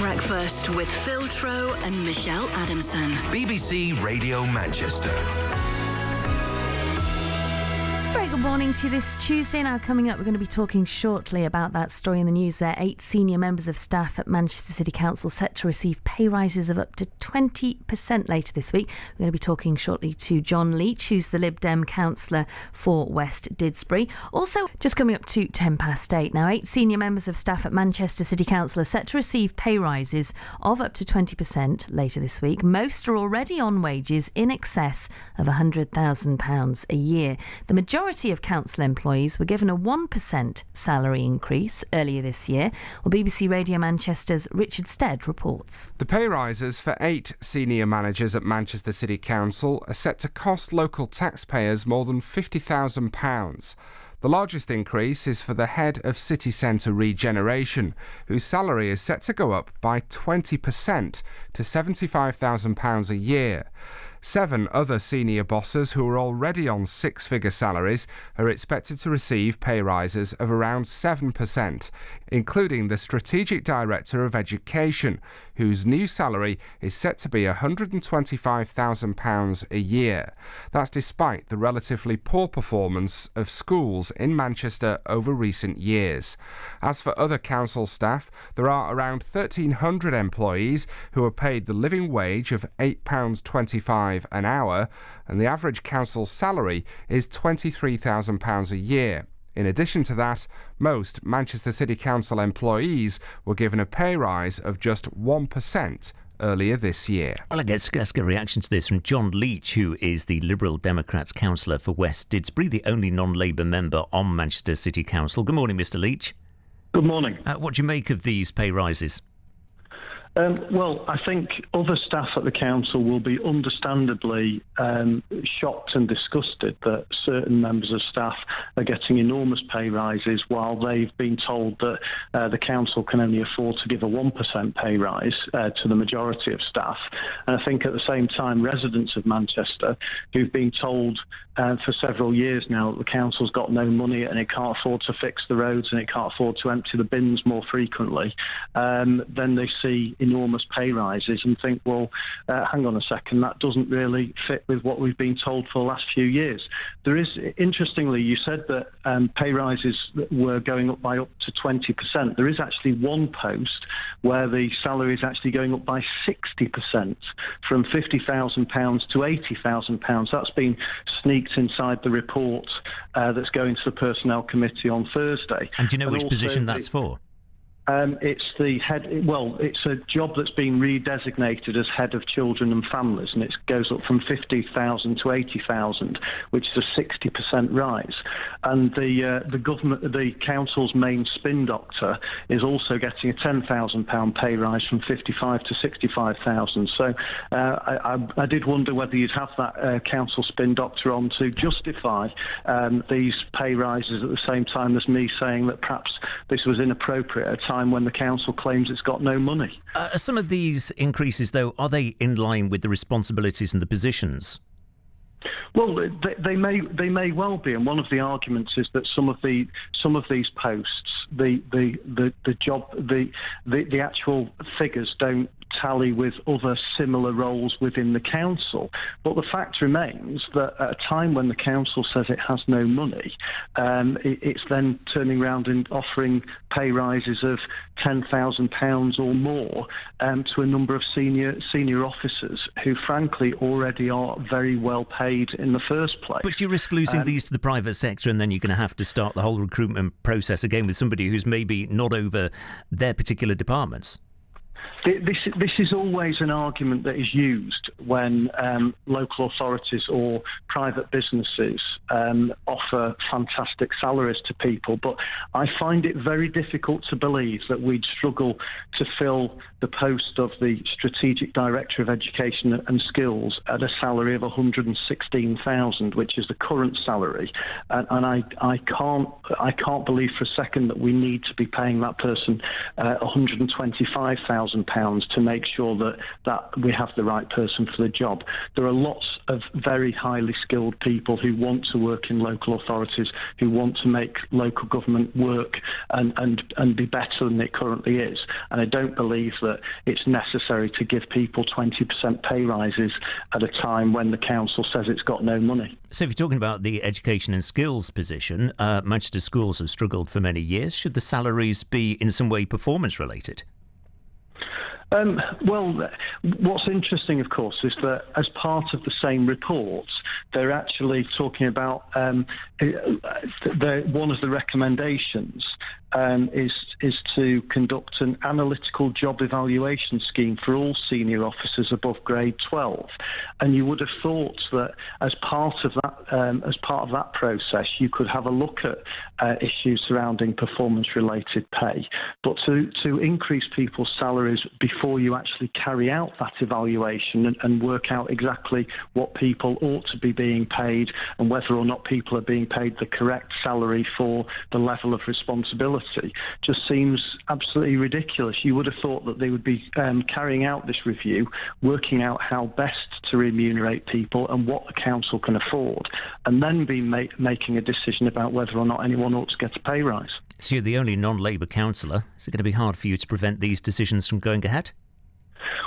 Breakfast with Phil Trow and Michelle Adamson. BBC Radio Manchester. Very good morning to you this Tuesday. Now, coming up, we're going to be talking shortly about that story in the news there. 8 senior members of staff at Manchester City Council set to receive pay rises of up to 20% later this week. We're going to be talking shortly to John Leech, who's the Lib Dem councillor for West Didsbury. Also, just coming up to 8:10. Now, 8 senior members of staff at Manchester City Council are set to receive pay rises of up to 20% later this week. Most are already on wages in excess of £100,000 a year. The majority of council employees were given a 1% salary increase earlier this year. Well, BBC Radio Manchester's Richard Stead reports. The pay rises for 8 senior managers at Manchester City Council are set to cost local taxpayers more than £50,000. The largest increase is for the head of city centre regeneration, whose salary is set to go up by 20% to £75,000 a year. 7 other senior bosses who are already on 6-figure salaries are expected to receive pay rises of around 7%, including the Strategic Director of Education, whose new salary is set to be £125,000 a year. That's despite the relatively poor performance of schools in Manchester over recent years. As for other council staff, there are around 1,300 employees who are paid the living wage of £8.25 an hour, and the average council salary is £23,000 a year. In addition to that, most Manchester City Council employees were given a pay rise of just 1% earlier this year. Well, let's get a reaction to this from John Leech, who is the Liberal Democrats councillor for West Didsbury, the only non-Labour member on Manchester City Council. Good morning, Mr. Leech. Good morning. What do you make of these pay rises? Well, I think other staff at the council will be understandably shocked and disgusted that certain members of staff are getting enormous pay rises while they've been told that the council can only afford to give a 1% pay rise to the majority of staff. And I think at the same time, residents of Manchester who've been told for several years now that the council's got no money and it can't afford to fix the roads and it can't afford to empty the bins more frequently, then they see enormous pay rises and think, well, hang on a second, that doesn't really fit with what we've been told for the last few years. There is, interestingly, you said that pay rises were going up by up to 20%. There is actually one post where the salary is actually going up by 60%, from £50,000 to £80,000. That's been sneaked inside the report that's going to the Personnel Committee on Thursday. And do you know which position that's for? It's the head. Well, it's a job that's been redesignated as head of children and families, and it goes up from 50,000 to 80,000, which is a 60% rise. And the government, the council's main spin doctor, is also getting a £10,000 pay rise from 55 to 65,000. So I did wonder whether you'd have that council spin doctor on to justify these pay rises at the same time as me saying that perhaps this was inappropriate at a time when the council claims it's got no money. Some of these increases, though, are they in line with the responsibilities and the positions? Well, they may well be, and one of the arguments is that some of these posts, the actual figures don't tally with other similar roles within the council. But the fact remains that at a time when the council says it has no money, it's then turning around and offering pay rises of £10,000 or more to a number of senior officers who, frankly, already are very well paid in the first place. But you risk losing these to the private sector, and then you're going to have to start the whole recruitment process again with somebody who's maybe not over their particular departments. This is always an argument that is used when local authorities or private businesses offer fantastic salaries to people, but I find it very difficult to believe that we'd struggle to fill the post of the Strategic Director of Education and Skills at a salary of £116,000, which is the current salary, and I can't believe for a second that we need to be paying that person £125,000 to make sure that we have the right person for the job. There are lots of very highly skilled people who want to work in local authorities, who want to make local government work and be better than it currently is. And I don't believe that it's necessary to give people 20% pay rises at a time when the council says it's got no money. So if you're talking about the education and skills position, Manchester schools have struggled for many years. Should the salaries be in some way performance related? Well, what's interesting, of course, is that as part of the same report, they're actually talking about one of the recommendations is to conduct an analytical job evaluation scheme for all senior officers above grade 12. And you would have thought that as part of that process, you could have a look at issues surrounding performance-related pay. But to increase people's salaries before you actually carry out that evaluation and work out exactly what people ought to be being paid and whether or not people are being paid the correct salary for the level of responsibility just seems absolutely ridiculous. You would have thought that they would be carrying out this review, working out how best to remunerate people and what the council can afford, and then be making a decision about whether or not anyone ought to get a pay rise. So you're the only non-Labour councillor. Is it going to be hard for you to prevent these decisions from going ahead?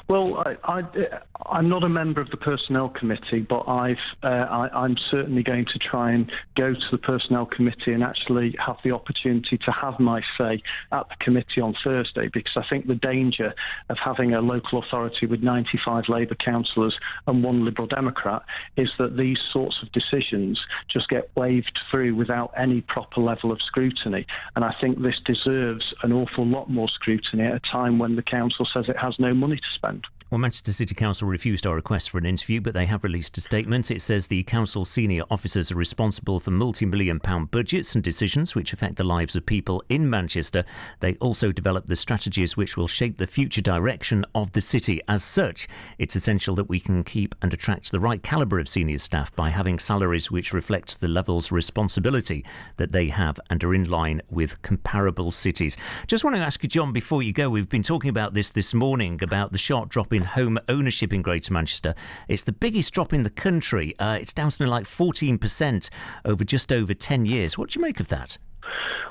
Well, I'm not a member of the Personnel Committee, but I'm certainly going to try and go to the Personnel Committee and actually have the opportunity to have my say at the committee on Thursday, because I think the danger of having a local authority with 95 Labour councillors and one Liberal Democrat is that these sorts of decisions just get waved through without any proper level of scrutiny. And I think this deserves an awful lot more scrutiny at a time when the council says it has no money to spend. Well, Manchester City Council refused our request for an interview, but they have released a statement. It says the council senior officers are responsible for multi-million-pound budgets and decisions which affect the lives of people in Manchester. They also develop the strategies which will shape the future direction of the city. As such, it's essential that we can keep and attract the right calibre of senior staff by having salaries which reflect the levels of responsibility that they have and are in line with comparable cities. Just want to ask you, John, before you go, we've been talking about this morning, about the sharp drop in home ownership in Greater Manchester. It's the biggest drop in the country. It's down something like 14% over just over 10 years. What do you make of that?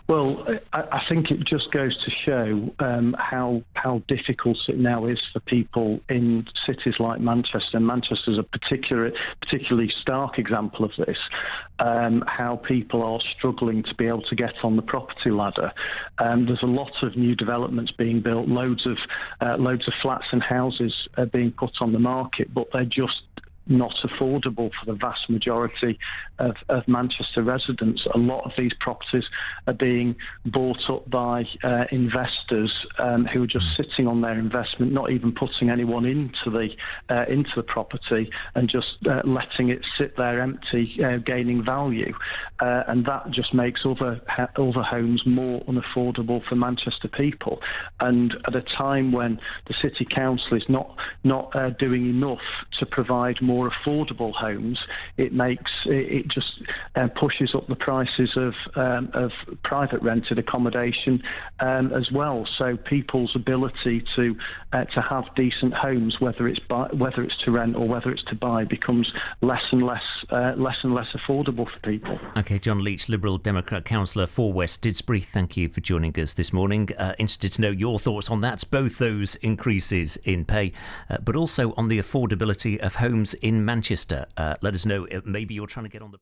Well, I think it just goes to show how difficult it now is for people in cities like Manchester. Manchester's a particularly stark example of this, how people are struggling to be able to get on the property ladder. There's a lot of new developments being built, loads of flats and houses are being put on the market, but they're just not affordable for the vast majority of Manchester residents. A lot of these properties are being bought up by investors who are just sitting on their investment, not even putting anyone into the property and just letting it sit there empty, gaining value. And that just makes other homes more unaffordable for Manchester people. And at a time when the City Council is not doing enough to provide more affordable homes, it just pushes up the prices of private rented accommodation as well. So people's ability to have decent homes, whether it's to rent or whether it's to buy, becomes less and less affordable for people. Okay, John Leech, Liberal Democrat councillor for West Didsbury, thank you for joining us this morning. Interested to know your thoughts on that, both those increases in pay, but also on the affordability of homes in Manchester. Let us know. Maybe you're trying to get on the